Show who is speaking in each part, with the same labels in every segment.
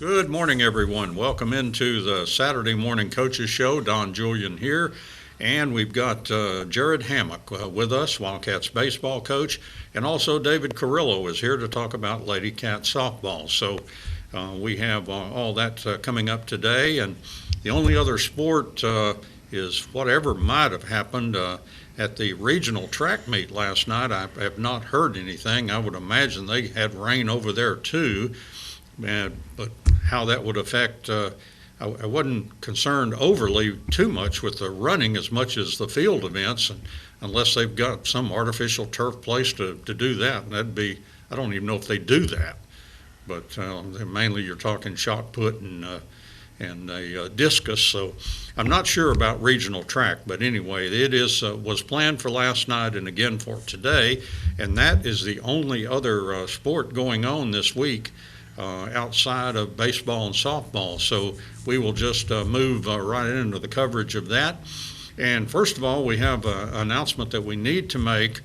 Speaker 1: Good morning, everyone. Welcome into the Saturday Morning Coaches Show. Don Julian here, and we've got Jared Hammack with us, Wildcats baseball coach, and also David Carrillo is here to talk about Lady Cat softball. So we have all that coming up today, and the only other sport is whatever might have happened at the regional track meet last night. I have not heard anything. I would imagine they had rain over there too. But how that would affect, I wasn't concerned overly too much with the running as much as the field events, and unless they've got some artificial turf place to do that. That'd be, I don't even know if they do that. But mainly you're talking shot put and a discus. So I'm not sure about regional track, but anyway, it was planned for last night and again for today, and that is the only other sport going on this week outside of baseball and softball. So we will just move right into the coverage of that. And first of all, we have an announcement that we need to make.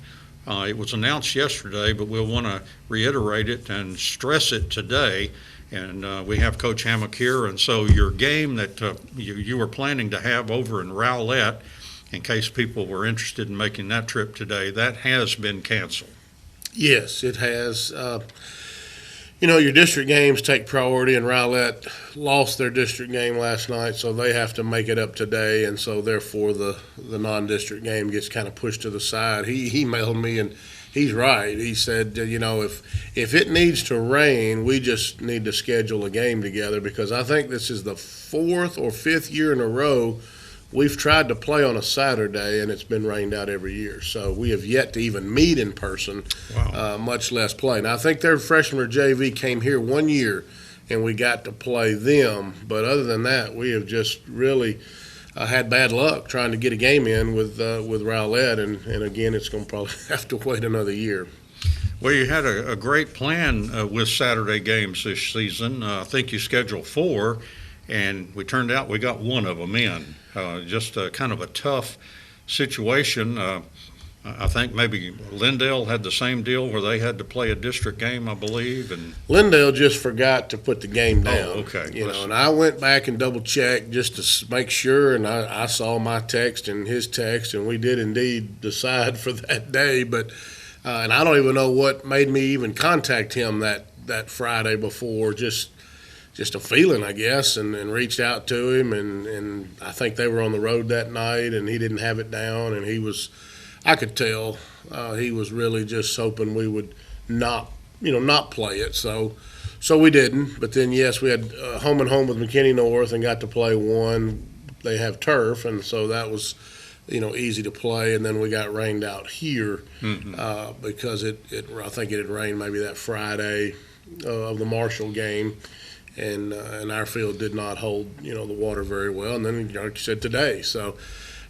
Speaker 1: It was announced yesterday, but we'll want to reiterate it and stress it today. And we have Coach Hammack here. And so your game that you were planning to have over in Rowlett, in case people were interested in making that trip today, that has been canceled.
Speaker 2: Yes, it has. Your district games take priority, and Rowlett lost their district game last night, so they have to make it up today, and so therefore the non-district game gets kind of pushed to the side. He emailed me, and he's right. He said, if it needs to rain, we just need to schedule a game together, because I think this is the fourth or fifth year in a row we've tried to play on a Saturday, and it's been rained out every year. So we have yet to even meet in person, much less play. Now, I think their freshman or JV came here 1 year, and we got to play them. But other than that, we have just really had bad luck trying to get a game in with Rowlett, and again, it's going to probably have to wait another year.
Speaker 1: Well, you had a great plan with Saturday games this season. I think you scheduled 4, and we turned out we got one of them in. Just kind of a tough situation. I think maybe Lindale had the same deal where they had to play a district game, I believe. And
Speaker 2: Lindale just forgot to put the game down.
Speaker 1: Oh, okay.
Speaker 2: And I went back and double checked just to make sure, and I saw my text and his text, and we did indeed decide for that day. But and I don't even know what made me even contact him that Friday before. Just a feeling, I guess, and reached out to him, and I think they were on the road that night, and he didn't have it down, and I could tell he was really just hoping we would not play it, so we didn't. But then, yes, we had home and home with McKinney North and got to play one. They have turf, and so that was, easy to play, and then we got rained out here because I think it had rained maybe that Friday of the Marshall game. And our field did not hold, the water very well. And then, like you said, today. So,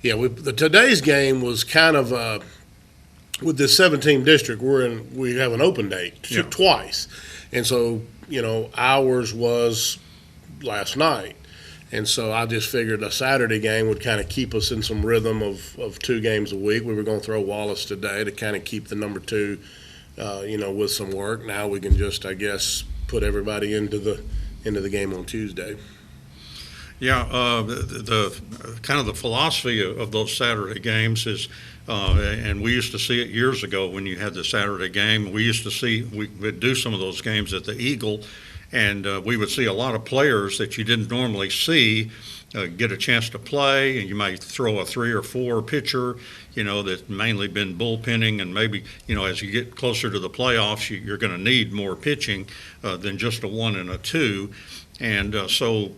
Speaker 2: today's game was kind of with this 17 district. We have an open date twice, and so ours was last night, and so I just figured a Saturday game would kind of keep us in some rhythm of 2 games a week. We were going to throw Wallace today to kind of keep the number 2, with some work. Now we can just, I guess, put everybody into the game on Tuesday.
Speaker 1: Yeah, the kind of the philosophy of those Saturday games is, and we used to see it years ago when you had the Saturday game. We would do some of those games at the Eagle, and we would see a lot of players that you didn't normally see get a chance to play, and you might throw a 3 or 4 pitcher, that's mainly been bullpenning, and maybe, as you get closer to the playoffs, you're going to need more pitching than just a 1 and a 2. And so,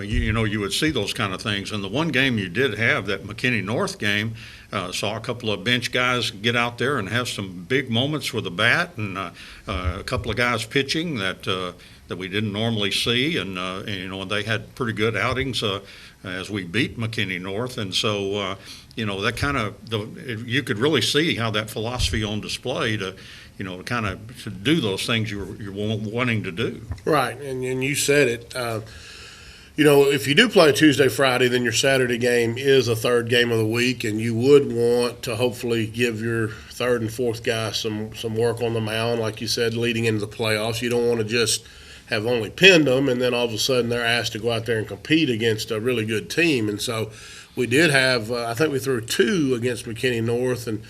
Speaker 1: you would see those kind of things. And the one game you did have, that McKinney North game, saw a couple of bench guys get out there and have some big moments with a bat, and a couple of guys pitching that we didn't normally see, and they had pretty good outings as we beat McKinney North. And so, that kind of you could really see how that philosophy on display to kind of to do those things you're wanting to do.
Speaker 2: Right, and you said it. If you do play Tuesday, Friday, then your Saturday game is a third game of the week, and you would want to hopefully give your third and fourth guy some work on the mound, like you said, leading into the playoffs. You don't want to just have only pinned them, and then all of a sudden they're asked to go out there and compete against a really good team. And so we did have, I think we threw 2 against McKinney North, and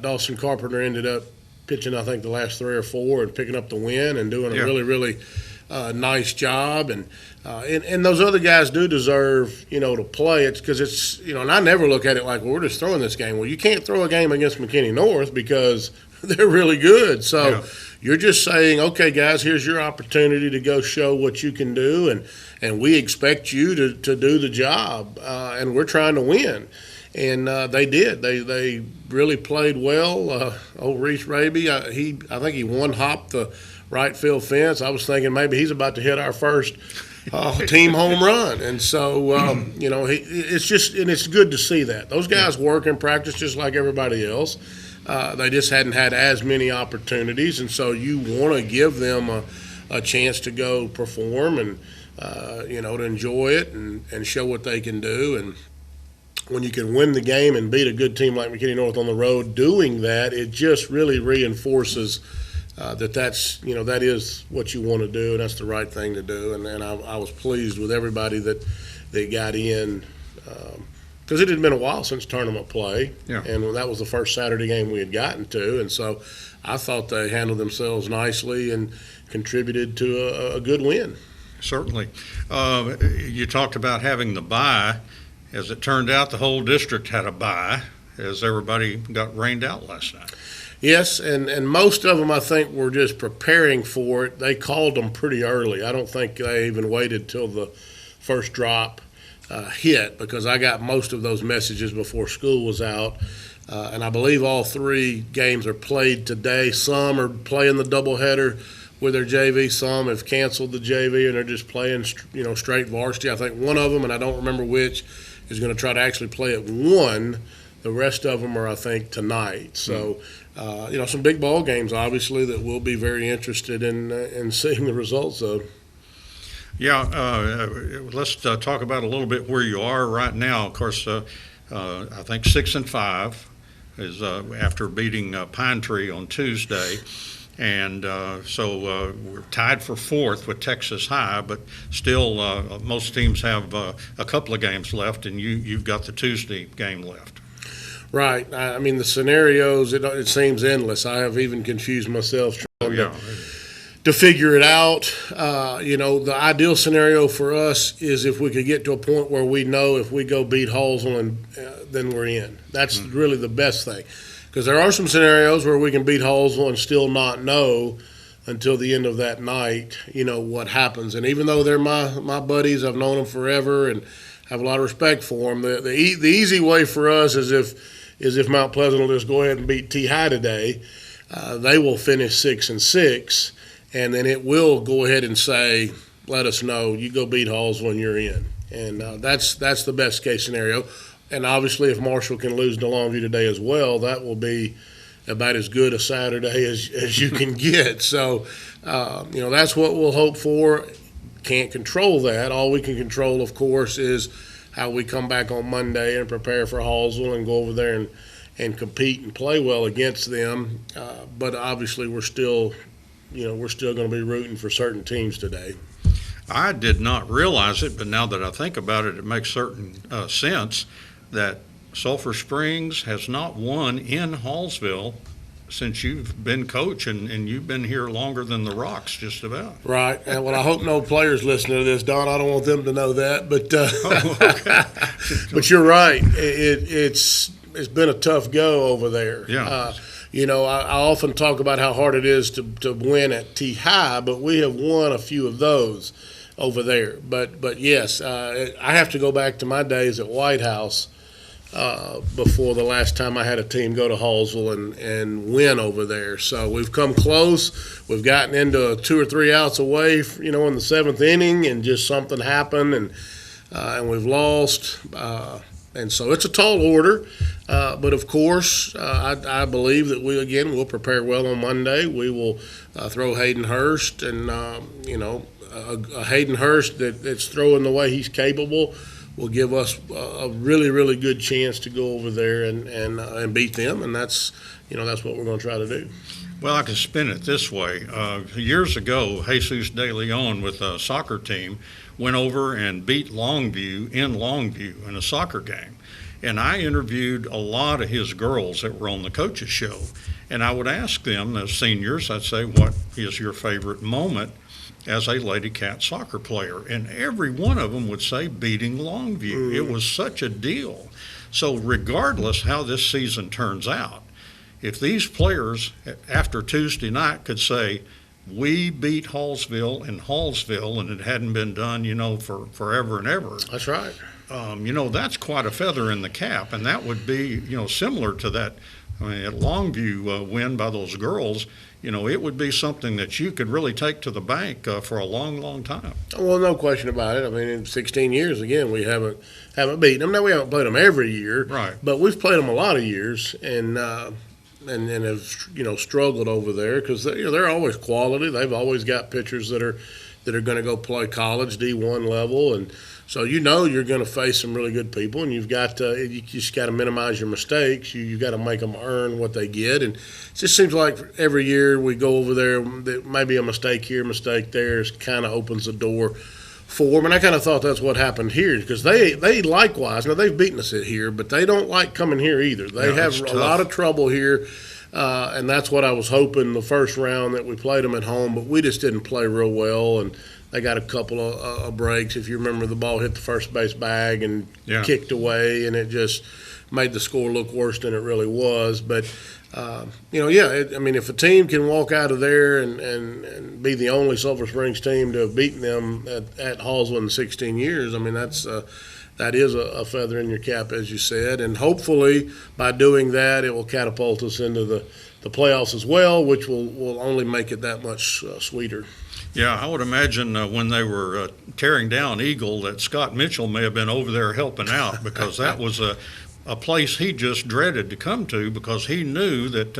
Speaker 2: Dawson Carpenter ended up pitching, I think, the last 3 or 4 and picking up the win and doing a really, really nice job. And those other guys do deserve, to play. It's because it's, and I never look at it like, well, we're just throwing this game. Well, you can't throw a game against McKinney North because they're really good. So you're just saying, okay, guys, here's your opportunity to go show what you can do, and we expect you to do the job, and we're trying to win. And they did. They really played well. Old Reese Raby, I think he one-hopped the right field fence. I was thinking maybe he's about to hit our first team home run. And so, it's just, and it's good to see that. Those guys work and practice just like everybody else. They just hadn't had as many opportunities, and so you want to give them a chance to go perform and, to enjoy it and show what they can do. And when you can win the game and beat a good team like McKinney North on the road doing that, it just really reinforces that is what you want to do, and that's the right thing to do. And I was pleased with everybody that got in, because it had been a while since tournament play, and that was the first Saturday game we had gotten to, and so I thought they handled themselves nicely and contributed to a good win.
Speaker 1: Certainly. You talked about having the bye. As it turned out, the whole district had a bye as everybody got rained out last night.
Speaker 2: Yes, and most of them, I think, were just preparing for it. They called them pretty early. I don't think they even waited till the first drop hit, because I got most of those messages before school was out. And I believe all 3 games are played today. Some are playing the doubleheader with their JV. Some have canceled the JV and they're just playing, straight varsity. I think one of them, and I don't remember which, is going to try to actually play at 1. The rest of them are, I think, tonight. So, some big ball games, obviously, that we'll be very interested in seeing the results of.
Speaker 1: Yeah, let's talk about a little bit where you are right now. Of course, I think 6-5 is after beating Pine Tree on Tuesday. And so we're tied for 4th with Texas High, but still most teams have a couple of games left, and you've got the Tuesday game left. Right.
Speaker 2: I mean, the scenarios, it seems endless. I have even confused myself trying to figure it out. The ideal scenario for us is if we could get to a point where we know if we go beat Hallsville, and then we're in. That's really the best thing. Because there are some scenarios where we can beat Hallsville and still not know until the end of that night, what happens. And even though they're my buddies, I've known them forever and have a lot of respect for them, the easy way for us is if Mount Pleasant will just go ahead and beat T-High today, they will finish 6-6, and then it will go ahead and say, let us know, you go beat Hallsville and you're in. And that's the best case scenario. And obviously, if Marshall can lose to Longview today as well, that will be about as good a Saturday as you can get. So, that's what we'll hope for. Can't control that. All we can control, of course, is how we come back on Monday and prepare for Hallsville and go over there and compete and play well against them. But obviously, we're still going to be rooting for certain teams today.
Speaker 1: I did not realize it, but now that I think about it, it makes certain sense that Sulphur Springs has not won in Hallsville since you've been coach, and you've been here longer than the Rocks, just about.
Speaker 2: Right. And I hope no players listen to this, Don. I don't want them to know that. But but you're right. It's been a tough go over there.
Speaker 1: Yeah.
Speaker 2: I often talk about how hard it is to win at T-High, but we have won a few of those over there. But yes, I have to go back to my days at White House before the last time I had a team go to Hallsville and win over there. So we've come close. We've gotten into 2 or 3 outs away, in the 7th inning, and just something happened, and we've lost. And so it's a tall order. But, of course, I believe that we'll prepare well on Monday. We will throw Hayden Hurst, and, a Hayden Hurst that's throwing the way he's capable will give us a really, really good chance to go over there and beat them, and that's what we're going to try to do.
Speaker 1: Well, I could spin it this way. Years ago, Jesus De Leon with a soccer team went over and beat Longview in a soccer game. And I interviewed a lot of his girls that were on the coaches show. And I would ask them, as seniors, I'd say, what is your favorite moment as a Lady Cat soccer player? And every one of them would say beating Longview. It was such a deal. So regardless how this season turns out, if these players after Tuesday night could say, we beat Hallsville in Hallsville, and it hadn't been done, for forever and ever.
Speaker 2: That's right.
Speaker 1: That's quite a feather in the cap, and that would be, similar to that. At Longview win by those girls, it would be something that you could really take to the bank for a long, long time.
Speaker 2: Well, no question about it. I mean, in 16 years, again, we haven't beaten them. Now, we haven't played them every year,
Speaker 1: right?
Speaker 2: But we've played them a lot of years, and have struggled over there because they're always quality. They've always got pitchers that are going to go play college D1 level, and so you're going to face some really good people, and you've got you just got to minimize your mistakes. You got to make them earn what they get, and it just seems like every year we go over there, maybe a mistake here, mistake there, kind of opens the door for them. And I kind of thought that's what happened here because they likewise, now they've beaten us here, but they don't like coming here either. They have a lot of trouble here. And that's what I was hoping the first round that we played them at home, but we just didn't play real well, and they got a couple of breaks. If you remember, the ball hit the first base bag and kicked away, and it just made the score look worse than it really was. But, if a team can walk out of there and be the only Sulphur Springs team to have beaten them at Hallsville in 16 years, I mean, that is a feather in your cap, as you said, and hopefully by doing that, it will catapult us into the playoffs as well, which will only make it that much sweeter.
Speaker 1: Yeah, I would imagine when they were tearing down Eagle that Scott Mitchell may have been over there helping out because that was a place he just dreaded to come to because he knew that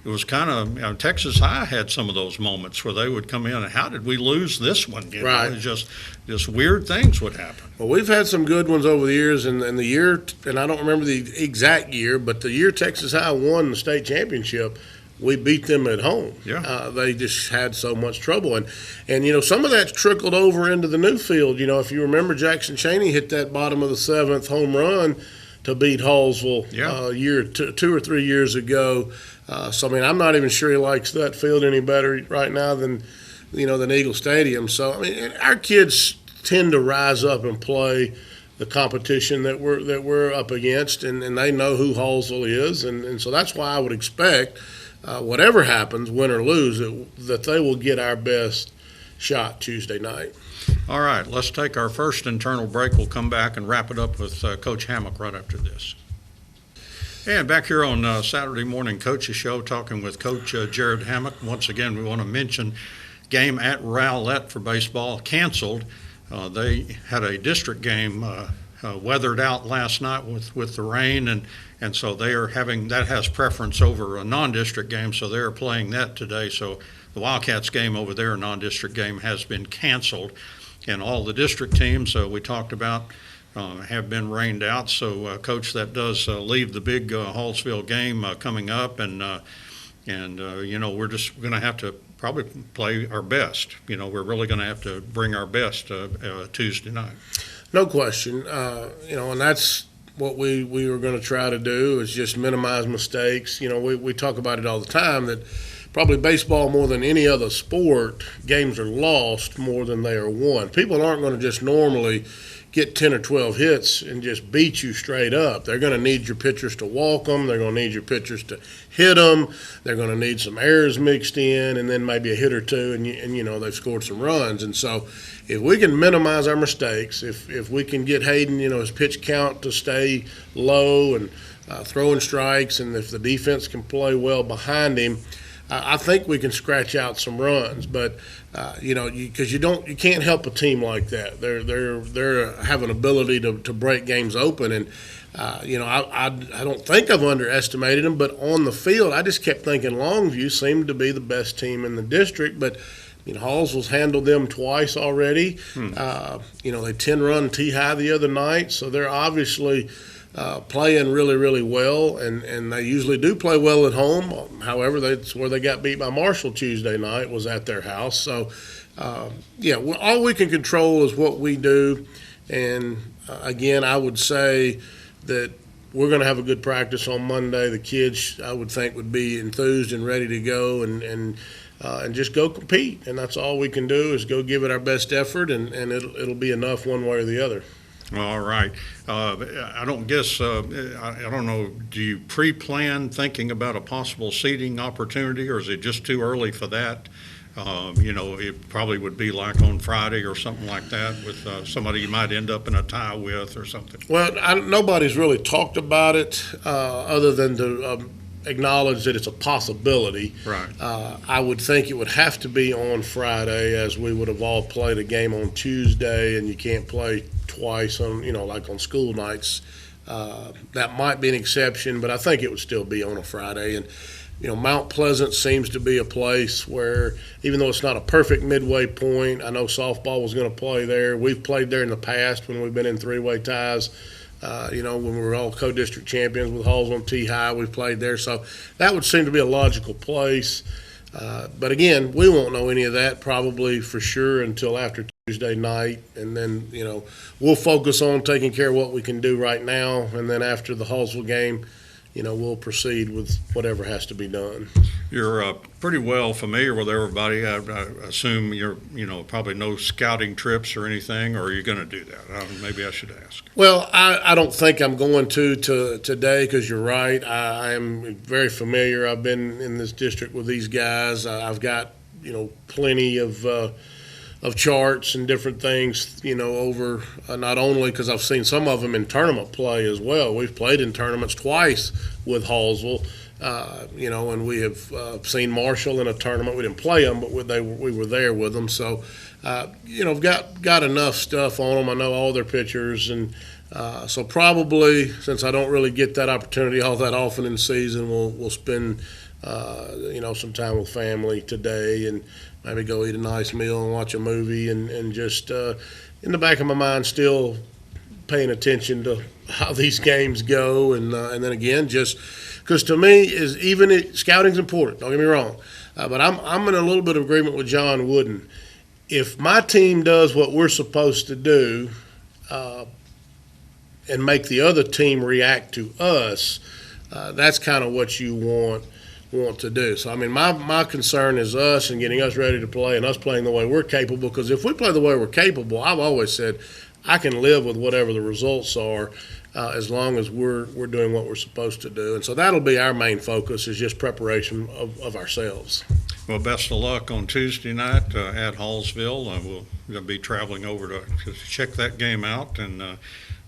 Speaker 1: it was kind of Texas High had some of those moments where they would come in and how did we lose this one?
Speaker 2: Right.
Speaker 1: It was just weird things would happen.
Speaker 2: Well, we've had some good ones over the years, and the year, and I don't remember the exact year, but the year Texas High won the state championship, we beat them at home.
Speaker 1: Yeah.
Speaker 2: They just had so much trouble. And some of that's trickled over into the new field. If you remember, Jackson Chaney hit that bottom of the seventh home run to beat Hallsville two or 3 years ago. I'm not even sure he likes that field any better right now than Eagle Stadium. So, our kids tend to rise up and play the competition that we're up against, and they know who Hallsville is. And so that's why I would expect, whatever happens, win or lose, that they will get our best shot Tuesday night.
Speaker 1: All right, let's take our first internal break. We'll come back and wrap it up with Coach Hammack right after this. And back here on Saturday Morning Coaches Show, talking with Coach Jared Hammack. Once again, we want to mention game at Rowlett for baseball canceled. They had a district game weathered out last night with the rain, and so they are having that has preference over a non-district game, so they're playing that today. So the Wildcats game over there, a non-district game, has been canceled. And all the district teams we talked about have been rained out. So, Coach, that does leave the big Hallsville game coming up. And we're just going to have to probably play our best. We're really going to have to bring our best Tuesday night.
Speaker 2: No question. And that's what we were going to try to do is just minimize mistakes. We talk about it all the time that probably baseball more than any other sport, games are lost more than they are won. People aren't going to just normally get 10 or 12 hits and just beat you straight up. They're going to need your pitchers to walk them. They're going to need your pitchers to hit them. They're going to need some errors mixed in and then maybe a hit or two, and they've scored some runs. And so if we can minimize our mistakes, if we can get Hayden, his pitch count to stay low and throwing strikes, and if the defense can play well behind him, I think we can scratch out some runs, but because you can't help a team like that. They have an ability to break games open, and I don't think I've underestimated them. But on the field, I just kept thinking Longview seemed to be the best team in the district, but Hallsville's handled them twice already. They 10-run T-High the other night, so they're obviously playing really, really well, and they usually do play well at home. However, that's where they got beat by Marshall Tuesday night, was at their house. So, all we can control is what we do. And, again, I would say that we're going to have a good practice on Monday. The kids, I would think, would be enthused and ready to go and just go compete. And that's all we can do is go give it our best effort, and it'll be enough one way or the other.
Speaker 1: All right. I don't guess, I don't know, do you pre-plan thinking about a possible seating opportunity, or is it just too early for that? It probably would be like on Friday or something like that with somebody you might end up in a tie with or something.
Speaker 2: Well, nobody's really talked about it other than to acknowledge that it's a possibility.
Speaker 1: Right.
Speaker 2: I would think it would have to be on Friday, as we would have all played a game on Tuesday, and you can't play twice on, like on school nights. That might be an exception, but I think it would still be on a Friday. And, Mount Pleasant seems to be a place where, even though it's not a perfect midway point, I know softball was going to play there. We've played there in the past when we've been in three-way ties. When we were all co-district champions with Halls on T-High, we played there. So that would seem to be a logical place. But again, we won't know any of that probably for sure until after Tuesday night. And then, we'll focus on taking care of what we can do right now. And then after the Hallsville game, we'll proceed with whatever has to be done.
Speaker 1: You're pretty well familiar with everybody. I assume you're, probably no scouting trips or anything, or are you going to do that? Maybe I should ask.
Speaker 2: Well, I don't think I'm going to today, because you're right. I am very familiar. I've been in this district with these guys. I've got, plenty of charts and different things, over not only because I've seen some of them in tournament play as well. We've played in tournaments twice with Hallsville, and we have seen Marshall in a tournament. We didn't play them, but we were there with them. So, I've got enough stuff on them. I know all their pitchers, and so probably, since I don't really get that opportunity all that often in the season, we'll spend some time with family today, and maybe go eat a nice meal and watch a movie, and just in the back of my mind still paying attention to how these games go, and then again, just because to me scouting's important. Don't get me wrong, but I'm in a little bit of agreement with John Wooden. If my team does what we're supposed to do, and make the other team react to us, that's kind of what you want to do. So, my concern is us and getting us ready to play and us playing the way we're capable, because if we play the way we're capable, I've always said I can live with whatever the results are as long as we're doing what we're supposed to do. And so that'll be our main focus, is just preparation of ourselves.
Speaker 1: Well, best of luck on Tuesday night at Hallsville. We'll be traveling over to check that game out and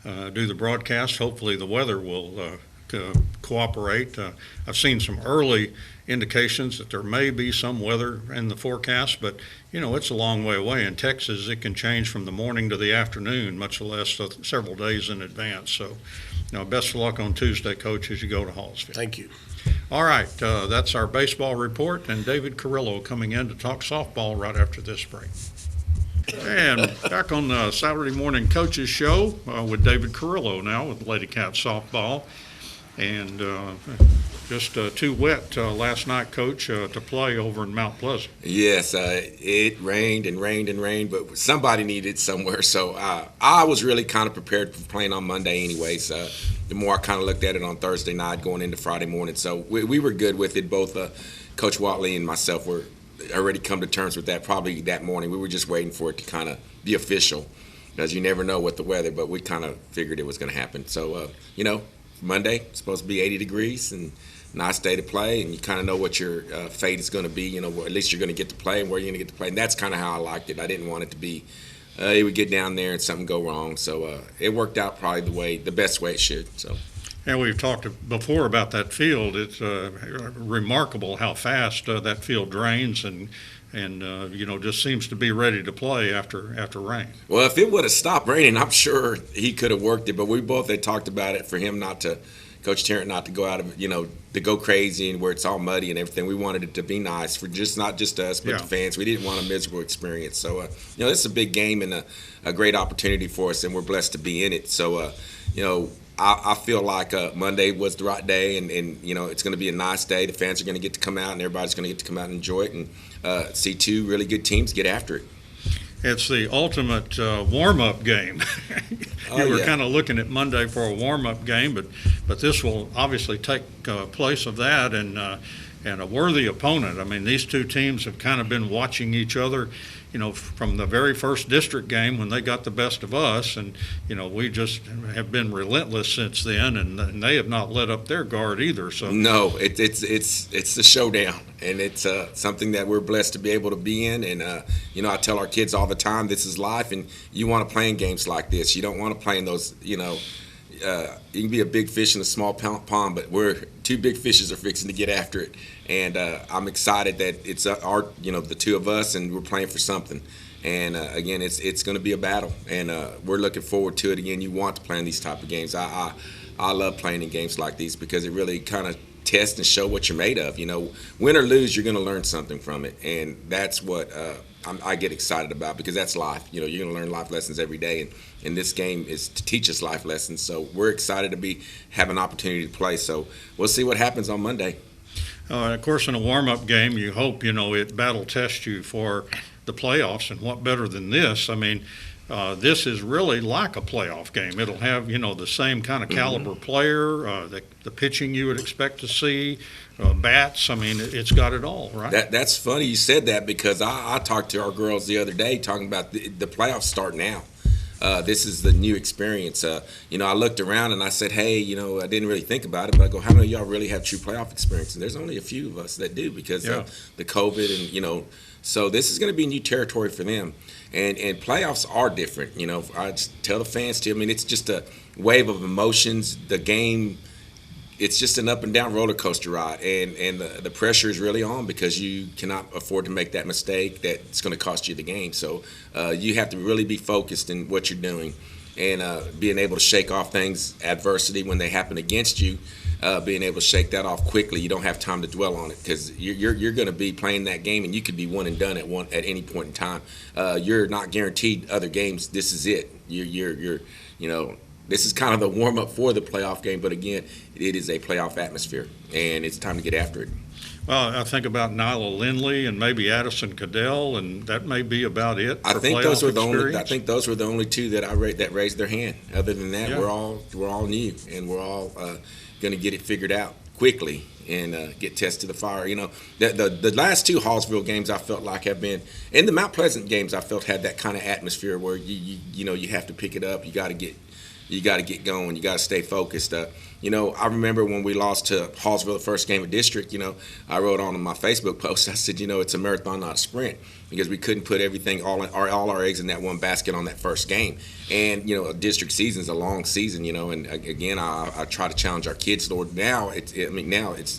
Speaker 1: do the broadcast. Hopefully the weather will cooperate. I've seen some early indications that there may be some weather in the forecast, but it's a long way away. In Texas, it can change from the morning to the afternoon, much less several days in advance. So, best of luck on Tuesday, Coach, as you go to Hallsville.
Speaker 2: Thank you.
Speaker 1: All right, that's our baseball report, and David Carrillo coming in to talk softball right after this break. And back on the Saturday Morning Coaches Show with David Carrillo now with Lady Cat Softball. And just too wet last night, Coach, to play over in Mount Pleasant.
Speaker 3: Yes, it rained and rained and rained, but somebody needed somewhere. So I was really kind of prepared for playing on Monday anyways. The more I kind of looked at it on Thursday night going into Friday morning. So we were good with it. Both Coach Watley and myself were already come to terms with that probably that morning. We were just waiting for it to kind of be official, because you never know with the weather, but we kind of figured it was going to happen. So, Monday, it's supposed to be 80 degrees and nice day to play, and you kind of know what your fate is going to be, at least you're going to get to play and where you're going to get to play. And that's kind of how I liked it. I didn't want it to be it would get down there and something go wrong. So it worked out probably the best way it should. So.
Speaker 1: And we've talked before about that field. It's remarkable how fast that field drains and just seems to be ready to play after rain.
Speaker 3: Well, if it would have stopped raining, I'm sure he could have worked it. But we both had talked about it for him Coach Tarrant not to go out of, to go crazy and where it's all muddy and everything. We wanted it to be nice for not just us, but the fans. We didn't want a miserable experience. So, this is a big game and a great opportunity for us, and we're blessed to be in it. So, I feel like Monday was the right day, and it's going to be a nice day. The fans are going to get to come out, and everybody's going to get to come out and enjoy it, and see two really good teams get after it.
Speaker 1: It's the ultimate warm-up game. You were kind of looking at Monday for a warm-up game, but this will obviously take place of that, and a worthy opponent. I mean, these two teams have kind of been watching each other, from the very first district game when they got the best of us, and we just have been relentless since then, and they have not let up their guard either. So
Speaker 3: no, it's the showdown, and it's something that we're blessed to be able to be in. And I tell our kids all the time, this is life, and you want to play in games like this. You don't want to play in those, you can be a big fish in a small pond, but we're two big fishes are fixing to get after it, and I'm excited that it's the two of us, and we're playing for something. And again, it's going to be a battle, and we're looking forward to it. Again, you want to play in these type of games. I love playing in games like these because it really kind of test and show what you're made of. Win or lose, you're going to learn something from it, and that's what I get excited about, because that's life. You're going to learn life lessons every day, and this game is to teach us life lessons. So we're excited to have an opportunity to play. So we'll see what happens on Monday.
Speaker 1: Of course, in a warm-up game, you hope it battle tests you for the playoffs, and what better than this? I mean, this is really like a playoff game. It'll have the same kind of caliber player, the pitching you would expect to see, bats. I mean, it's got it all, right?
Speaker 3: That's funny you said that, because I talked to our girls the other day talking about the playoffs start now. This is the new experience. I looked around and I said, hey, I didn't really think about it, but I go, how many of y'all really have true playoff experience? And there's only a few of us that do, because of the COVID, and so this is going to be new territory for them. And playoffs are different. I just tell the fans too. I mean, it's just a wave of emotions. The game, it's just an up and down roller coaster ride, and the pressure is really on, because you cannot afford to make that mistake that's going to cost you the game. So you have to really be focused in what you're doing, and being able to shake off things, adversity when they happen against you, being able to shake that off quickly. You don't have time to dwell on it, because you're going to be playing that game, and you could be one and done at any point in time. You're not guaranteed other games. This is it. You're this is kind of the warm-up for the playoff game, but again, it is a playoff atmosphere, and it's time to get after it.
Speaker 1: Well, I think about Nyla Lindley and maybe Addison Cadell, and that may be about it.
Speaker 3: I think those were the only two that raised their hand. Other than that, we're all new, and we're all going to get it figured out quickly and get tested to the fire. The last two Hallsville games I felt like have been, and the Mount Pleasant games I felt had that kind of atmosphere where you have to pick it up. You got to get going. You got to stay focused. I remember when we lost to Hallsville the first game of district, I wrote on my Facebook post, I said, it's a marathon, not a sprint, because we couldn't put all our eggs in that one basket on that first game. And, a district season is a long season, and again, I try to challenge our kids, Lord. Now it's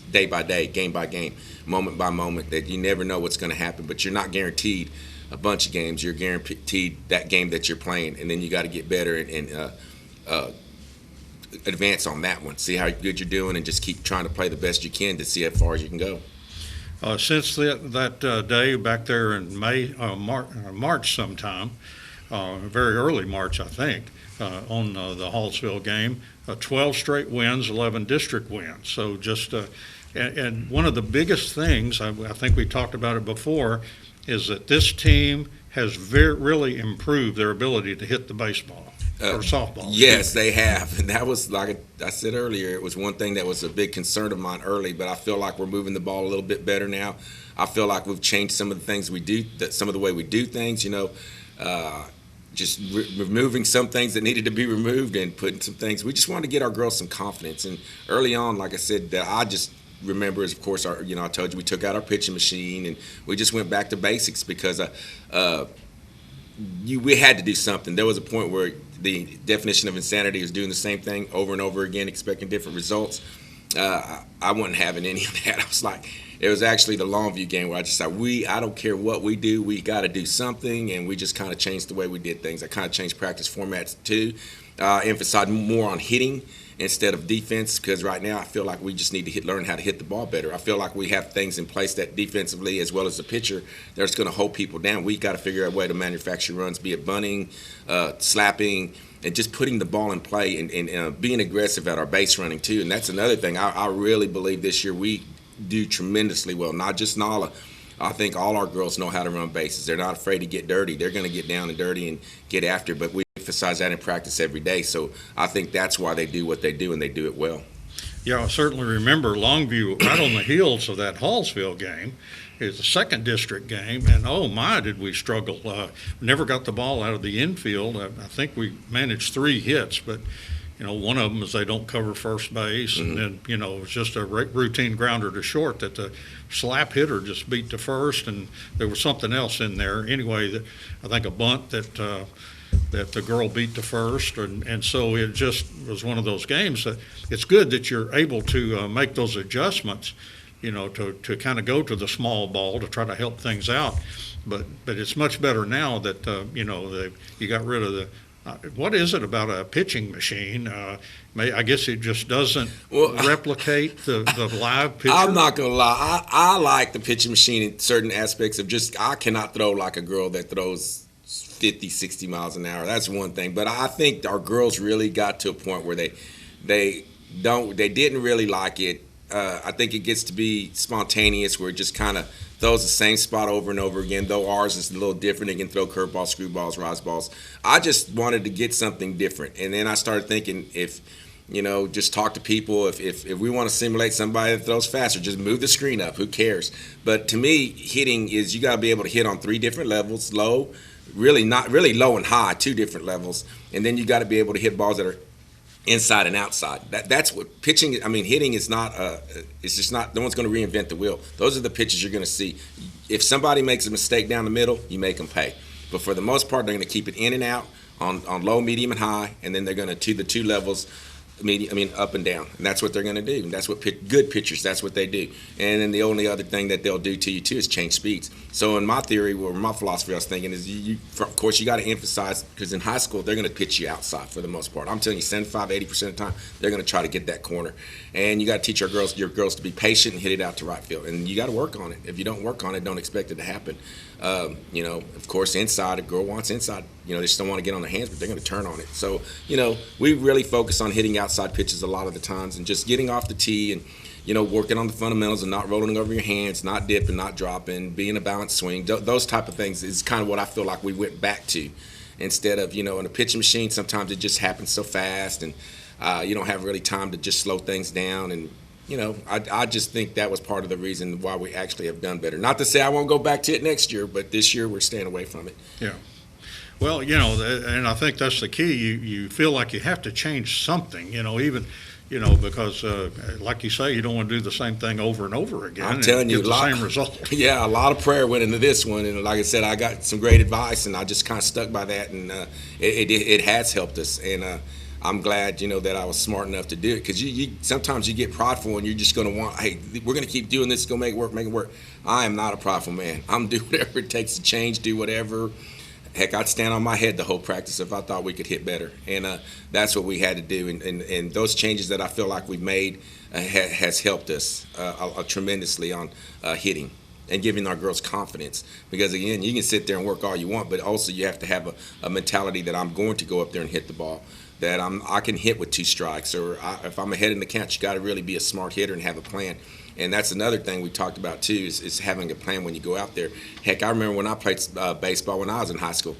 Speaker 3: day by day, game by game, moment by moment, that you never know what's going to happen, but you're not guaranteed a bunch of games. You're guaranteed that game that you're playing, and then you got to get better and advance on that one. See how good you're doing, and just keep trying to play the best you can to see how far as you can go.
Speaker 1: Since that day back there in March sometime, very early March, I think, on the Hallsville game, 12 straight wins, 11 district wins. So just and one of the biggest things, I think we talked about it before, is that this team has really improved their ability to hit the baseball. Or softball.
Speaker 3: Yes, they have. And that was, like I said earlier, it was one thing that was a big concern of mine early, but I feel like we're moving the ball a little bit better now. I feel like we've changed some of the things we do, some of the way we do things, just removing some things that needed to be removed and putting some things. We just wanted to get our girls some confidence. And early on, like I said, that I just remember is, of course, I told you we took out our pitching machine and we just went back to basics, because we had to do something. There was a point where the definition of insanity was doing the same thing over and over again, expecting different results. I wasn't having any of that. I was like, it was actually the Longview game where I just said, I don't care what we do, we got to do something, and we just kind of changed the way we did things. I kind of changed practice formats too, emphasized more on hitting instead of defense, because right now I feel like we just need to learn how to hit the ball better. I feel like we have things in place that defensively, as well as the pitcher, that's going to hold people down. We got to figure out a way to manufacture runs, be it bunting, slapping, and just putting the ball in play and being aggressive at our base running too. And that's another thing. I really believe this year we do tremendously well, not just Nala. I think all our girls know how to run bases. They're not afraid to get dirty. They're going to get down and dirty and get after, but we emphasize that in practice every day. So I think that's why they do what they do, and they do it well.
Speaker 1: Yeah, I certainly remember Longview right on the heels of that Hallsville game. It was a second district game, and oh my, did we struggle. Never got the ball out of the infield. I think we managed 3 hits, but one of them is they don't cover first base, and then, it was just a routine grounder to short that the slap hitter just beat to first, and there was something else in there. Anyway, I think a bunt that the girl beat to first, and so it just was one of those games that it's good that you're able to make those adjustments, to kind of go to the small ball to try to help things out. But it's much better now that, you got rid of the what is it about a pitching machine? I guess it just doesn't replicate the live pitcher.
Speaker 3: I'm not going to lie. I like the pitching machine in certain aspects of I cannot throw like a girl that throws 50, 60 miles an hour. That's one thing. But I think our girls really got to a point where they didn't really like it. I think it gets to be spontaneous where it just kind of throws the same spot over and over again, though ours is a little different. It can throw curveballs, screwballs, rise balls. I just wanted to get something different. And then I started thinking just talk to people. If we want to simulate somebody that throws faster, just move the screen up. Who cares? But to me, hitting is you got to be able to hit on 3 different levels, low, really low and high, 2 different levels. And then you got to be able to hit balls that are inside and outside. That's what pitching. Hitting is not. It's just not. No one's going to reinvent the wheel. Those are the pitches you're going to see. If somebody makes a mistake down the middle, you make them pay. But for the most part, they're going to keep it in and out on low, medium, and high, and then they're going to the 2 levels. Up and down, and that's what they're going to do. And that's what good pitchers. That's what they do. And then the only other thing that they'll do to you too is change speeds. So in my theory, or my philosophy, I was thinking is, of course, you got to emphasize, because in high school they're going to pitch you outside for the most part. I'm telling you, 75-80% of the time they're going to try to get that corner. And you got to teach your girls to be patient and hit it out to right field. And you got to work on it. If you don't work on it, don't expect it to happen. Of course, inside, a girl wants inside. They just don't want to get on their hands, but they're going to turn on it. So, we really focus on hitting outside pitches a lot of the times and just getting off the tee and, working on the fundamentals and not rolling over your hands, not dipping, not dropping, being a balanced swing. Those type of things is kind of what I feel like we went back to. Instead of, in a pitching machine, sometimes it just happens so fast and you don't have really time to just slow things down. And, I just think that was part of the reason why we actually have done better. Not to say I won't go back to it next year, but this year we're staying away from it.
Speaker 1: Yeah. Well, and I think that's the key. You feel like you have to change something, even, because like you say, you don't want to do the same thing over and over again.
Speaker 3: I'm telling you,
Speaker 1: get the same result.
Speaker 3: Yeah, a lot of prayer went into this one, and like I said, I got some great advice, and I just kind of stuck by that, and it has helped us. And I'm glad, that I was smart enough to do it, because sometimes you get prideful and you're just going to want, hey, we're going to keep doing this, go make it work. I am not a prideful man. I'm doing whatever it takes to change, do whatever. Heck, I'd stand on my head the whole practice if I thought we could hit better. And that's what we had to do. And those changes that I feel like we've made has helped us tremendously on hitting and giving our girls confidence. Because, again, you can sit there and work all you want, but also you have to have a mentality that I'm going to go up there and hit the ball, that I can hit with 2 strikes. Or if I'm ahead in the count, you got to really be a smart hitter and have a plan. And that's another thing we talked about, too, is having a plan when you go out there. Heck, I remember when I played baseball when I was in high school,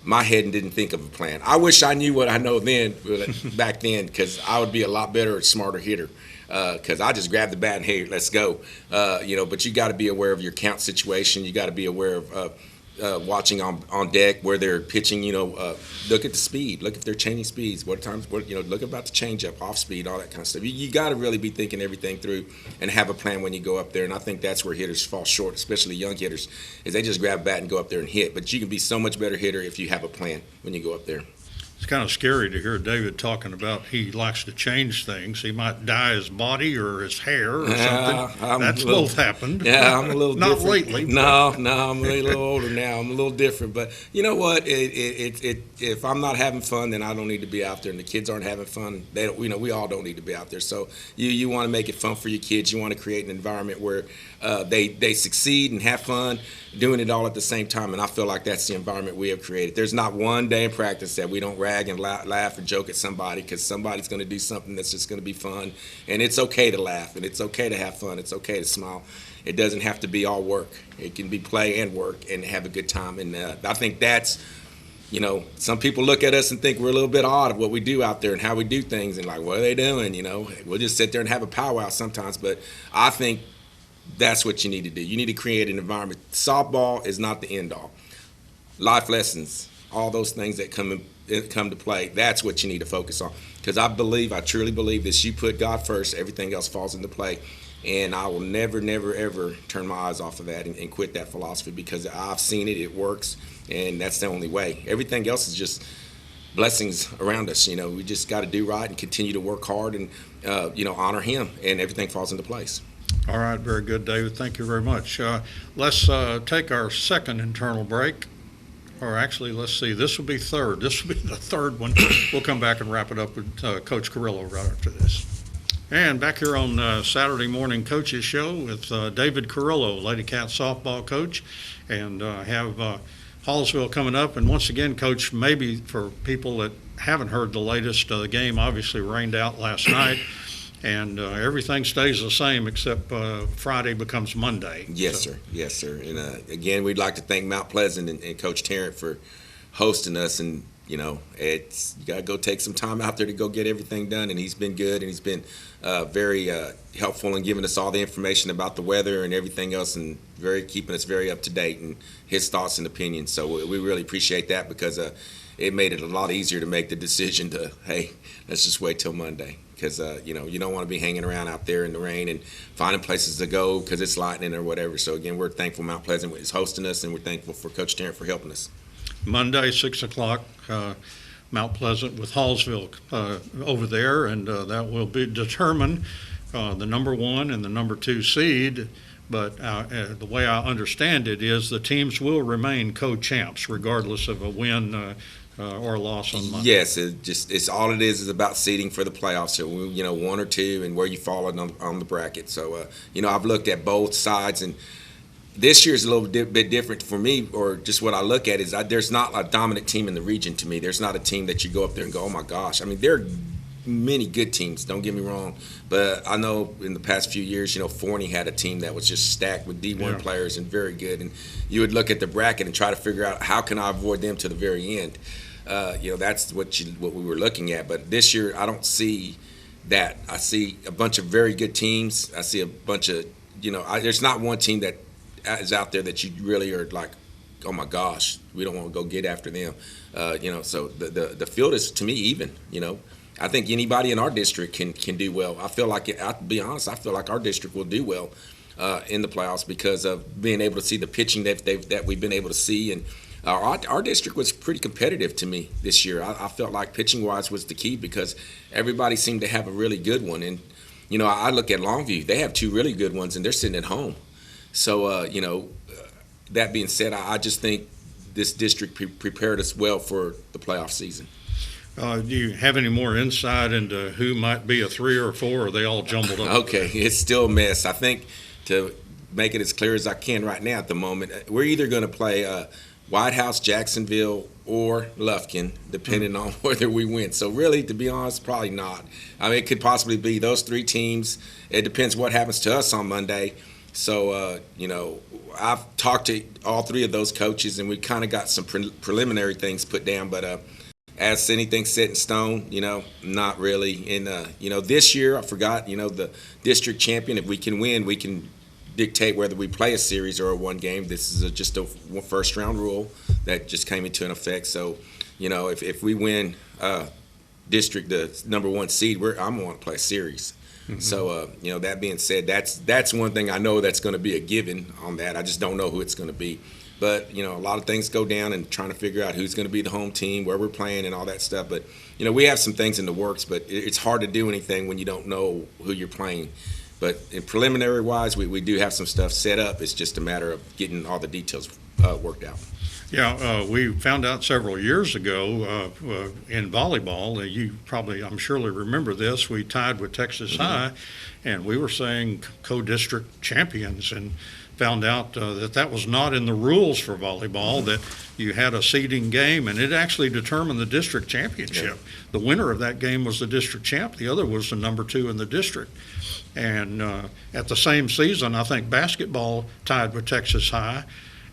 Speaker 3: my head didn't think of a plan. I wish I knew what I know back then, because I would be a lot better or smarter hitter. Because I just grabbed the bat and, hey, let's go. But you got to be aware of your count situation. You got to be aware of watching on deck where they're pitching. Look at the speed. Look if they're changing speeds. Look about the changeup, off speed, all that kind of stuff. You got to really be thinking everything through and have a plan when you go up there. And I think that's where hitters fall short, especially young hitters, is they just grab a bat and go up there and hit. But you can be so much better hitter if you have a plan when you go up there.
Speaker 1: It's kind of scary to hear David talking about he likes to change things. He might dye his body or his hair or something. That's both happened.
Speaker 3: Yeah, I'm a little
Speaker 1: not
Speaker 3: different.
Speaker 1: lately.
Speaker 3: No, I'm a little older now. I'm a little different. But you know what? If I'm not having fun, then I don't need to be out there. And the kids aren't having fun. They don't. We all don't need to be out there. So you want to make it fun for your kids. You want to create an environment where they succeed and have fun, doing it all at the same time. And I feel like that's the environment we have created. There's not one day in practice that we don't rag and laugh and joke at somebody, because somebody's going to do something that's just going to be fun. And it's okay to laugh, and it's okay to have fun. It's okay to smile. It doesn't have to be all work. It can be play and work and have a good time. And I think that's, some people look at us and think we're a little bit odd of what we do out there and how we do things, and like, what are they doing? We'll just sit there and have a powwow sometimes. But I think that's what you need to do. You need to create an environment. Softball is not the end all. Life lessons, all those things that come to play, that's what you need to focus on. Because I truly believe this. You put God first, everything else falls into play. And I will never, never, ever turn my eyes off of that and quit that philosophy, because I've seen it. It works, and that's the only way. Everything else is just blessings around us. We just got to do right and continue to work hard and, honor Him, and everything falls into place.
Speaker 1: All right, very good, David. Thank you very much. Let's take our second internal break. Or actually, let's see, this will be third. This will be the third one. We'll come back and wrap it up with Coach Carrillo right after this. And back here on Saturday Morning Coaches Show with David Carrillo, Lady Cat softball coach, and have Hallsville coming up. And once again, Coach, maybe for people that haven't heard the latest, the game obviously rained out last night. And everything stays the same except Friday becomes Monday.
Speaker 3: Yes, sir. Yes, sir. And again, we'd like to thank Mount Pleasant and Coach Tarrant for hosting us. And you got to go take some time out there to go get everything done. And he's been good, and he's been very helpful in giving us all the information about the weather and everything else, and keeping us very up to date and his thoughts and opinions. So we really appreciate that, because it made it a lot easier to make the decision to, hey, let's just wait till Monday. Because, you don't want to be hanging around out there in the rain and finding places to go because it's lightning or whatever. So, again, we're thankful Mount Pleasant is hosting us, and we're thankful for Coach Tarrant for helping us.
Speaker 1: Monday, 6 o'clock, Mount Pleasant with Hallsville over there, and that will be determine the number 1 and the number 2 seed. But the way I understand it is the teams will remain co-champs regardless of a win or a loss on Monday.
Speaker 3: Yes, it's all it is about seeding for the playoffs. So 1 or 2, and where you fall on the bracket. So I've looked at both sides, and this year's a little bit different for me, or just what I look at is there's not a dominant team in the region to me. There's not a team that you go up there and go, oh my gosh. I mean, there are many good teams, don't get me wrong, but I know in the past few years, Forney had a team that was just stacked with D1 players and very good, and you would look at the bracket and try to figure out how can I avoid them to the very end. That's what we were looking at. But this year, I don't see that. I see a bunch of very good teams. I see a bunch of, there's not one team that is out there that you really are like, oh my gosh, we don't want to go get after them. So the field is, to me, even. I think anybody in our district can do well. I feel like, to be honest, I feel like our district will do well in the playoffs because of being able to see the pitching that we've been able to see. And our district was pretty competitive to me this year. I felt like pitching-wise was the key because everybody seemed to have a really good one. And, I look at Longview. They have 2 really good ones, and they're sitting at home. So, that being said, I just think this district prepared us well for the playoff season.
Speaker 1: Do you have any more insight into who might be a 3 or 4, or are they all jumbled up?
Speaker 3: Okay, it's still a mess. I think to make it as clear as I can right now at the moment, we're either going to play White House, Jacksonville, or Lufkin, depending on whether we win. So really, to be honest, probably not. I mean, it could possibly be those 3 teams. It depends what happens to us on Monday. So, I've talked to all 3 of those coaches, and we kind of got some preliminary things put down. But as anything set in stone, not really. And, this year, I forgot, the district champion, if we can win, we can dictate whether we play a series or a 1 game. This is just a first-round rule that just came into effect. So, if we win district, the number 1 seed, I'm going to want to play a series. Mm-hmm. So, that being said, that's one thing I know that's going to be a given on that. I just don't know who it's going to be. But, a lot of things go down and trying to figure out who's going to be the home team, where we're playing, and all that stuff. But, we have some things in the works, but it's hard to do anything when you don't know who you're playing. But in preliminary-wise, we do have some stuff set up. It's just a matter of getting all the details worked out.
Speaker 1: Yeah, we found out several years ago in volleyball, you probably, I'm surely remember this, we tied with Texas High, and we were saying co-district champions, and found out that was not in the rules for volleyball, that you had a seeding game, and it actually determined the district championship.
Speaker 3: Yeah.
Speaker 1: The winner of that game was the district champ. The other was the number 2 in the district. And at the same season, I think basketball tied with Texas High,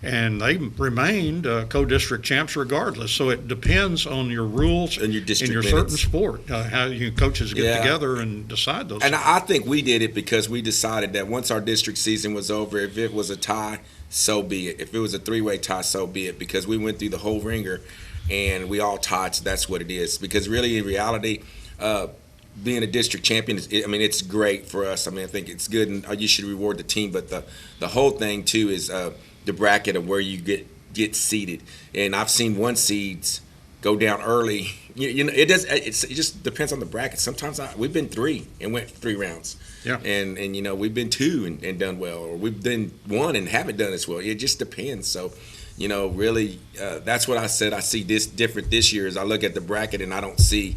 Speaker 1: and they remained co-district champs regardless. So it depends on your rules
Speaker 3: and your district
Speaker 1: in your certain sport, how you coaches get together and decide those
Speaker 3: And
Speaker 1: things.
Speaker 3: I think we did it because we decided that once our district season was over, if it was a tie, so be it. If it was a 3-way tie, so be it, because we went through the whole ringer and we all tied, so that's what it is. Because really, in reality, being a district champion, it's great for us. I think it's good, and you should reward the team. But the whole thing, too, is the bracket of where you get seeded. And I've seen 1 seeds go down early. It just depends on the bracket. Sometimes we've been 3 and went 3 rounds.
Speaker 1: Yeah.
Speaker 3: And we've been 2 and done well, or we've been 1 and haven't done as well. It just depends. So, really, that's what I said. I see this different this year as I look at the bracket, and I don't see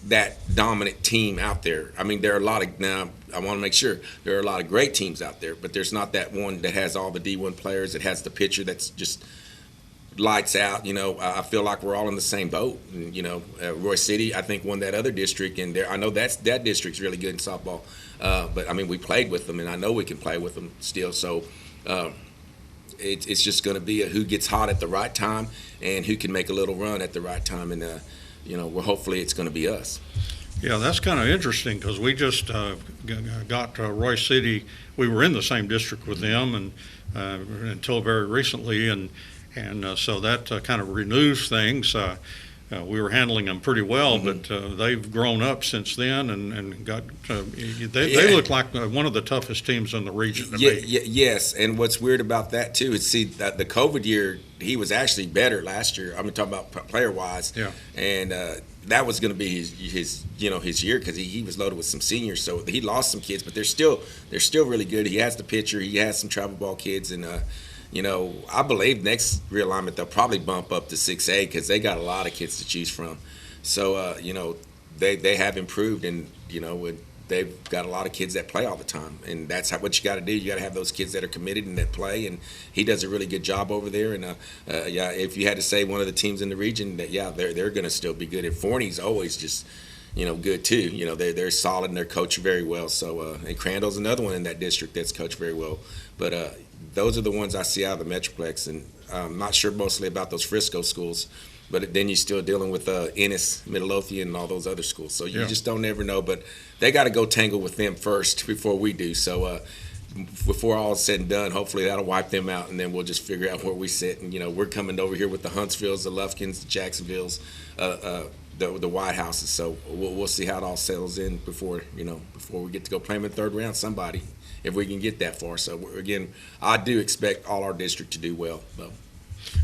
Speaker 3: that dominant team out there. There are a lot of, now I want to make sure, there are a lot of great teams out there, but there's not that one that has all the D1 players, that has the pitcher that's just lights out. I feel like we're all in the same boat. And, Roy City, I think, won that other district, and I know that district's really good in softball. But we played with them, and I know we can play with them still. So it's just going to be who gets hot at the right time and who can make a little run at the right time. And hopefully it's going to be us.
Speaker 1: Yeah, that's kind of interesting, because we just got Roy City. We were in the same district with them, and until very recently, and so that kind of renews things. We were handling them pretty well, but they've grown up since then, and got they look like one of the toughest teams in the region to me.
Speaker 3: Yes, and what's weird about that too is, that the COVID year, he was actually better last year. I'm talking about player wise.
Speaker 1: Yeah.
Speaker 3: And that was going to be his year, because he was loaded with some seniors, so he lost some kids, but they're still really good. He has the pitcher, he has some travel ball kids, and I believe next realignment they'll probably bump up to 6A, because they got a lot of kids to choose from. So they have improved, and they've got a lot of kids that play all the time, and that's what you got to do. You got to have those kids that are committed and that play, and he does a really good job over there. And if you had to say one of the teams in the region, that they're going to still be good. And Forney's always just good too. They're solid and they're coached very well. So and Crandall's another one in that district that's coached very well. But those are the ones I see out of the Metroplex, and I'm not sure mostly about those Frisco schools. But then you're still dealing with Ennis, Midlothian, and all those other schools. So you just don't ever know. But they got to go tangle with them first before we do. So before all is said and done, hopefully that'll wipe them out, and then we'll just figure out where we sit. And, we're coming over here with the Huntsvilles, the Lufkins, the Jacksonvilles, the White Houses. So we'll see how it all settles in before we get to go play them in the 3rd round, somebody, if we can get that far. So, again, I do expect all our district to do well, though.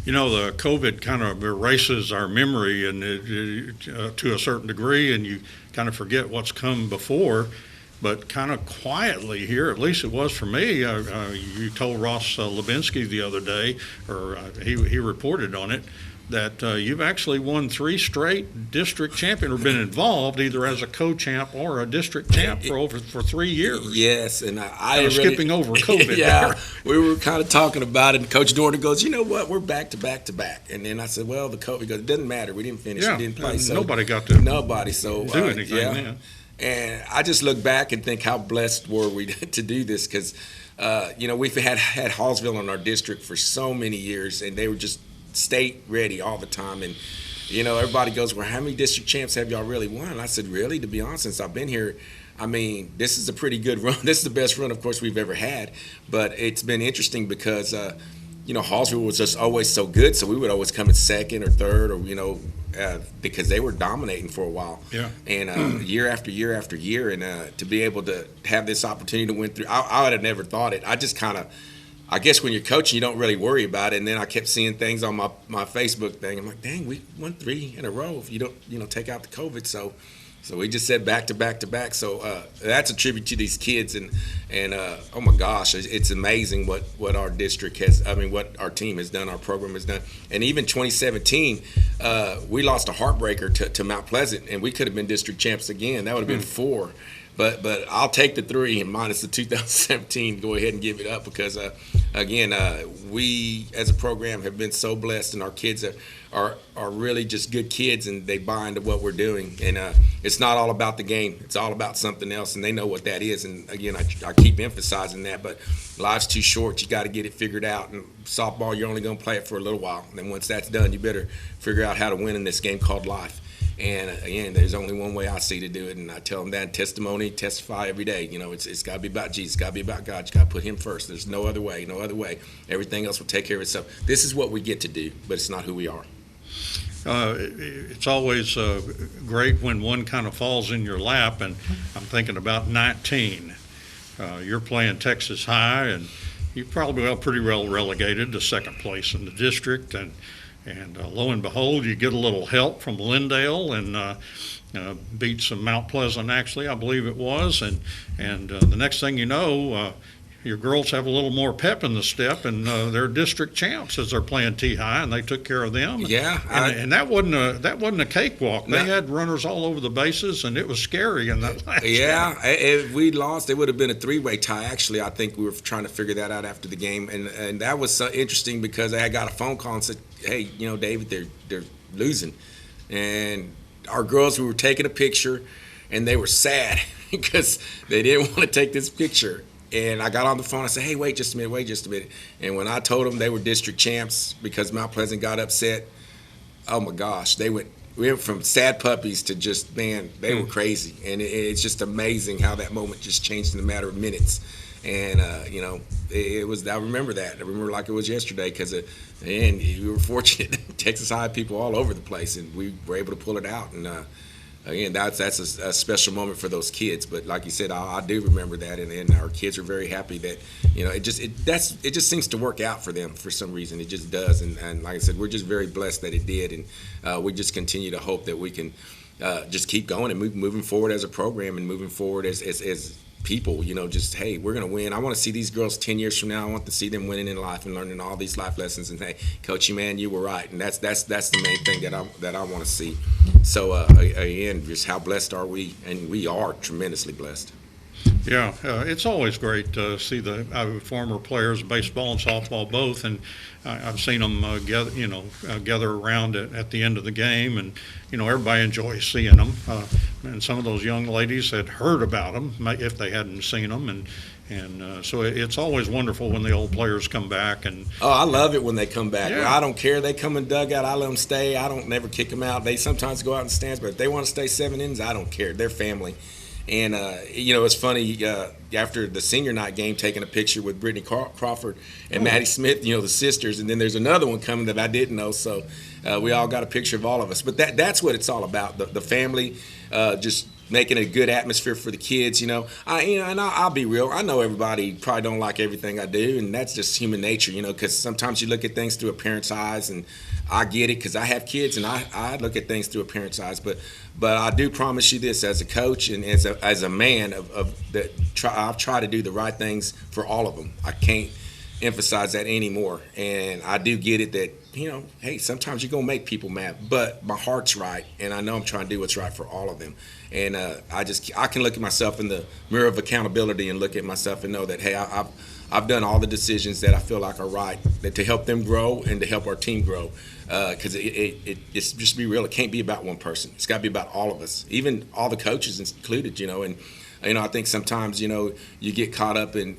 Speaker 1: The COVID kind of erases our memory, and to a certain degree, and you kind of forget what's come before. But kind of quietly here, at least it was for me, you told Ross Levinsky the other day, or he reported on it, that you've actually won 3 straight district champion, or been involved either as a co-champ or a district champ for 3 years.
Speaker 3: Yes, and I
Speaker 1: was skipping over COVID.
Speaker 3: Yeah, we were kind of talking about it, and Coach Dorner goes, "You know what? We're back to back to back." And then I said, "Well, the COVID goes, it doesn't matter. We didn't finish. We didn't play. So
Speaker 1: nobody got to
Speaker 3: do
Speaker 1: anything." Then.
Speaker 3: And I just look back and think how blessed were we to do this, because we've had Hallsville in our district for so many years, and they were just state ready all the time. And everybody goes, "Well, how many district champs have y'all really won?" And I said, "Really, to be honest, since I've been here, this is a pretty good run. This is the best run, of course, we've ever had. But it's been interesting because Hallsville was just always so good, so we would always come in 2nd or 3rd, or because they were dominating for a while.
Speaker 1: Yeah.
Speaker 3: And year after year after year, and to be able to have this opportunity to win through, I would have never thought it. I just kind of I guess when you're coaching, you don't really worry about it. And then I kept seeing things on my Facebook thing. I'm like, dang, we won 3 in a row if you don't take out the COVID. So we just said back to back to back. So that's a tribute to these kids. And oh my gosh, it's amazing what our district has. I mean, what our team has done, our program has done. And even 2017, we lost a heartbreaker to Mount Pleasant, and we could have been district champs again. That would have been 4. But I'll take the 3 and minus the 2017. Go ahead and give it up because again, we as a program have been so blessed, and our kids are really just good kids, and they buy into what we're doing. And it's not all about the game; it's all about something else, and they know what that is. And again, I keep emphasizing that. But life's too short; you got to get it figured out. And softball, you're only going to play it for a little while, and then once that's done, you better figure out how to win in this game called life. And again, there's only one way I see to do it, and I tell them that testify every day. It's got to be about Jesus, it's got to be about God. You got to put Him first. There's no other way, no other way. Everything else will take care of itself. This is what we get to do, but it's not who we are.
Speaker 1: It's always great when one kind of falls in your lap, and I'm thinking about 19. You're playing Texas High, and you probably pretty well relegated to second place in the district, and lo and behold, you get a little help from Lindale and beat some Mount Pleasant, actually, I believe it was. And the next thing you know, your girls have a little more pep in the step, and they're district champs as they're playing T-High, and they took care of them.
Speaker 3: Yeah,
Speaker 1: and that wasn't a cakewalk.
Speaker 3: No.
Speaker 1: They had runners all over the bases, and it was scary in that last
Speaker 3: Yeah,
Speaker 1: game.
Speaker 3: if we lost, it would have been a 3-way tie. Actually, I think we were trying to figure that out after the game, and that was so interesting because I got a phone call and said, "Hey, David, they're losing," and our girls, we were taking a picture, and they were sad because they didn't want to take this picture. And I got on the phone. I said, "Hey, wait just a minute." And when I told them they were district champs because Mount Pleasant got upset, oh my gosh, we went from sad puppies to just, man, they were crazy. And it's just amazing how that moment just changed in a matter of minutes. And it was. I remember that. I remember like it was yesterday because, we were fortunate. Texas High people all over the place, and we were able to pull it out. And again, that's a special moment for those kids. But like you said, I do remember that, and our kids are very happy that it just seems to work out for them for some reason. It just does, and like I said, we're just very blessed that it did, and we just continue to hope that we can just keep going and moving forward as a program and moving forward as people. Just, hey, we're gonna win. I want to see these girls 10 years from now. I want to see them winning in life and learning all these life lessons. And hey, Coachy, man, you were right. And that's the main thing that I want to see. So again, just how blessed are we? And we are tremendously blessed.
Speaker 1: Yeah, it's always great to see the former players, baseball and softball both, and I've seen them gather around at the end of the game, and everybody enjoys seeing them. And some of those young ladies had heard about them if they hadn't seen them, and so it's always wonderful when the old players come back. And
Speaker 3: I love it when they come back.
Speaker 1: Yeah.
Speaker 3: Well, I don't care. They come in dugout. I let them stay. I don't never kick them out. They sometimes go out in the stands, but if they want to stay 7 innings, I don't care. They're family. And, it's funny, after the senior night game, taking a picture with Brittany Crawford and Maddie Smith, the sisters, and then there's another one coming that I didn't know, so we all got a picture of all of us. But that's what it's all about, the family, just making a good atmosphere for the kids, and I'll be real. I know everybody probably don't like everything I do, and that's just human nature, because sometimes you look at things through a parent's eyes, and I get it because I have kids, and I look at things through a parent's eyes. But I do promise you this, as a coach and as a man I've tried to do the right things for all of them. I can't emphasize that anymore. And I do get it that, hey, sometimes you're going to make people mad, but my heart's right, and I know I'm trying to do what's right for all of them. And I can look at myself in the mirror of accountability and look at myself and know that, hey, I've done all the decisions that I feel like are right, that to help them grow and to help our team grow. Because it's just be real. It can't be about one person. It's got to be about all of us, even all the coaches included. And I think sometimes you get caught up in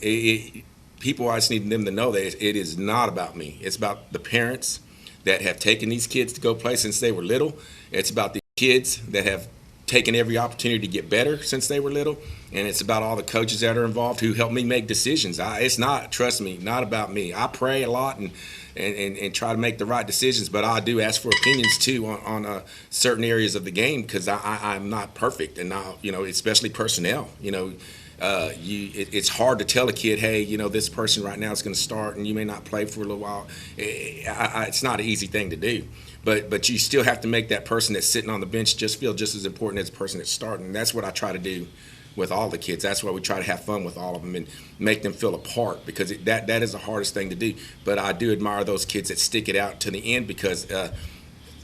Speaker 3: people. I just need them to know that it is not about me. It's about the parents that have taken these kids to go play since they were little. It's about the kids that have taken every opportunity to get better since they were little, and it's about all the coaches that are involved who help me make decisions. It's not, trust me, not about me. I pray a lot and try to make the right decisions, but I do ask for opinions too on certain areas of the game because I'm not perfect, and now especially personnel. it's hard to tell a kid, hey, this person right now is going to start, and you may not play for a little while. It's not an easy thing to do. But you still have to make that person that's sitting on the bench just feel just as important as the person that's starting. And that's what I try to do with all the kids. That's why we try to have fun with all of them and make them feel a part, because that is the hardest thing to do. But I do admire those kids that stick it out to the end, because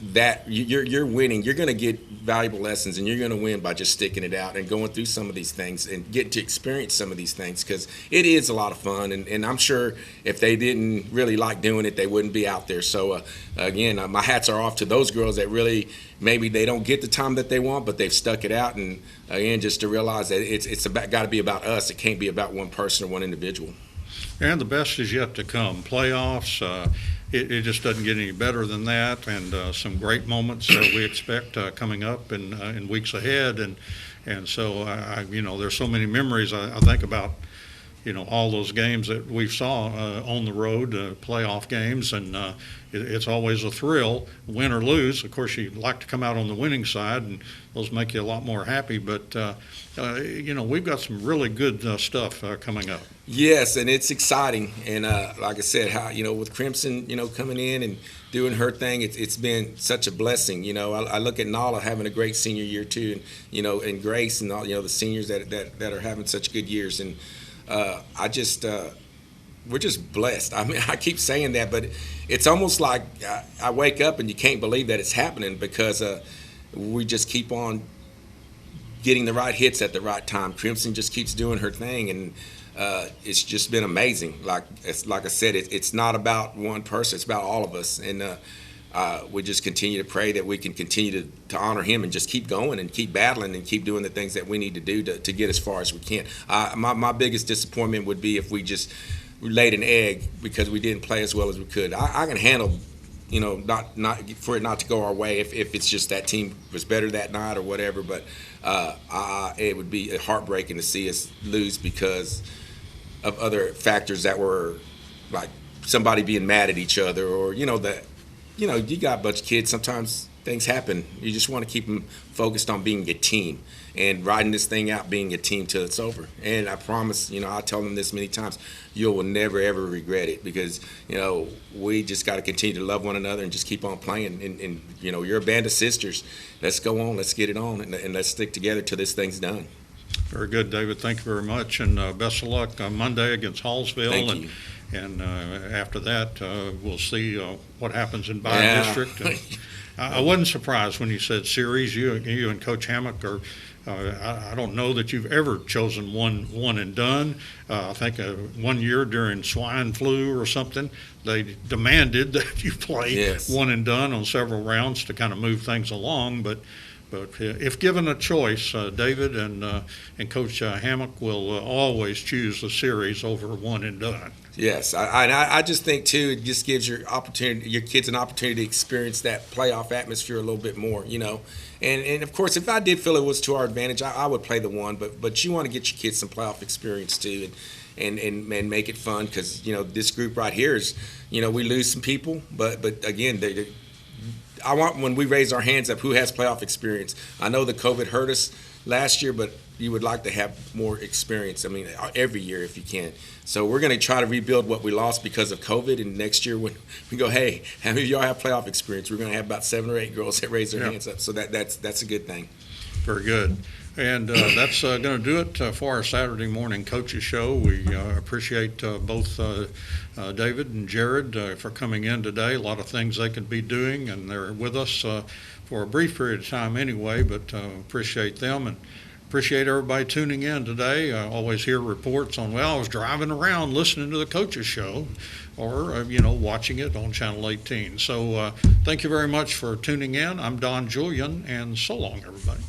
Speaker 3: that you're winning. You're going to get valuable lessons, and you're going to win by just sticking it out and going through some of these things and getting to experience some of these things, because it is a lot of fun. And I'm sure if they didn't really like doing it, they wouldn't be out there. So again, my hats are off to those girls that really maybe they don't get the time that they want, but they've stuck it out. And again, just to realize that it's got to be about us. It can't be about one person or one individual.
Speaker 1: And the best is yet to come. Playoffs, it just doesn't get any better than that, and some great moments we expect coming up in weeks ahead. And so, there's so many memories I think about, all those games that we saw on the road, playoff games, and it's always a thrill, win or lose. Of course, you like to come out on the winning side, and those make you a lot more happy. But, we've got some really good stuff coming up.
Speaker 3: Yes, and it's exciting. And like I said, with Crimson, coming in and doing her thing, it's been such a blessing. I look at Nala having a great senior year too, and and Grace and all the seniors that are having such good years. And we're just blessed. I mean, I keep saying that, but it's almost like I wake up and you can't believe that it's happening, because we just keep on getting the right hits at the right time. Crimson just keeps doing her thing, and it's just been amazing. Like I said, it's not about one person; it's about all of us. And we just continue to pray that we can continue to honor him and just keep going and keep battling and keep doing the things that we need to do to get as far as we can. My biggest disappointment would be if we just laid an egg because we didn't play as well as we could. I can handle, not for it not to go our way if it's just that team was better that night or whatever. But it would be heartbreaking to see us lose because of other factors that were like somebody being mad at each other, or you got a bunch of kids. Sometimes things happen. You just want to keep them focused on being a team and riding this thing out, being a team till it's over. And I promise, I tell them this many times, you will never ever regret it, because we just got to continue to love one another and just keep on playing. And you're a band of sisters. Let's go on. Let's get it on, and let's stick together till this thing's done.
Speaker 1: Very good, David. Thank you very much, and best of luck on Monday against Hallsville.
Speaker 3: Thank you.
Speaker 1: And after that, we'll see what happens in District. And I wasn't surprised when you said series. You and Coach Hammack are. I don't know that you've ever chosen one and done. I think 1 year during swine flu or something, they demanded that you play one and done on several rounds to kind of move things along. But if given a choice, David and Coach Hammack will always choose the series over one and done.
Speaker 3: Yes, I just think too, it just gives your kids an opportunity to experience that playoff atmosphere a little bit more, And of course, if I did feel it was to our advantage, I would play the one. But you want to get your kids some playoff experience too, and make it fun, because this group right here is, we lose some people, but again I want, when we raise our hands up, who has playoff experience. I know the COVID hurt us last year, but you would like to have more experience. I mean, every year if you can. So we're going to try to rebuild what we lost because of COVID. And next year when we go, hey, how many of y'all have playoff experience? We're going to have about 7 or 8 girls that raise their hands up. So that's a good thing.
Speaker 1: Very good. And that's going to do it for our Saturday morning coaches show. We appreciate both David and Jared for coming in today. A lot of things they could be doing, and they're with us for a brief period of time anyway, but appreciate them and appreciate everybody tuning in today. I always hear reports on, I was driving around listening to the coaches show, or, watching it on Channel 18. So thank you very much for tuning in. I'm Don Julian, and so long, everybody.